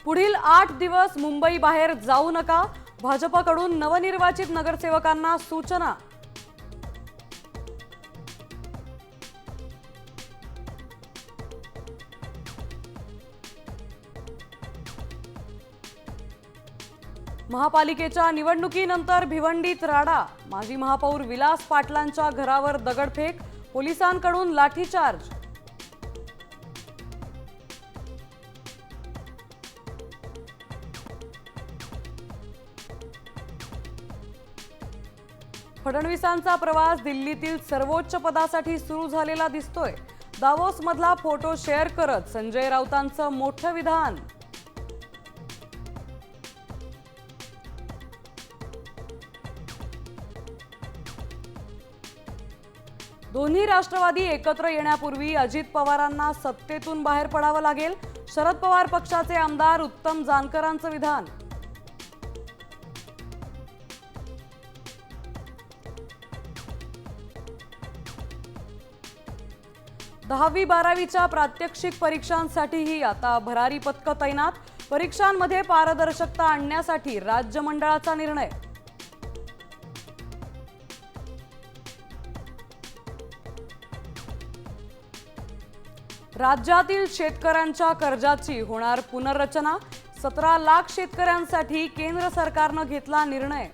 पुढील 8 दिवस मुंबई बाहेर जाऊ नका, भाजपकडून नवनिर्वाचित नगरसेवकांना सूचना। महापालिकेच्या निवडणुकीनंतर भिवंडीत राडा, माजी महापौर विलास पाटलांच्या घरावर दगडफेक, पोलिसांकडून लाठीचार्ज। फडणवीसांचा प्रवास दिल्लीतील सर्वोच्च पदासाठी सुरू झालेला दिसतोय। दावोस मधला फोटो शेअर करत संजय राऊतांचं मोठं विधान। दोन्ही राष्ट्रवादी एकत्र येण्यापूर्वी अजित पवारांना सत्तेतून बाहेर पडावं लागेल, शरद पवार पक्षाचे आमदार उत्तम जानकरांचं विधान। दहावी बारावीच्या प्रात्यक्षिक परीक्षांसाठीही आता भरारी पथकं तैनात, परीक्षांमध्ये पारदर्शकता आणण्यासाठी राज्य मंडळाचा निर्णय। राज्यातील शेतकऱ्यांच्या कर्जाची होणार पुनर्रचना, 17 लाख शेतकऱ्यांसाठी केंद्र सरकारनं घेतला निर्णय।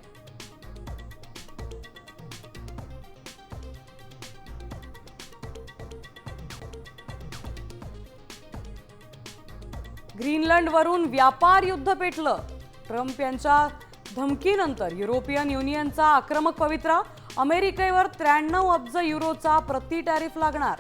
ग्रीनलंडवरून व्यापार युद्ध पेटलं, ट्रम्प यांच्या धमकीनंतर युरोपियन युनियनचा आक्रमक पवित्रा, अमेरिकेवर 93 अब्ज युरोचा प्रति टॅरिफ लागणार।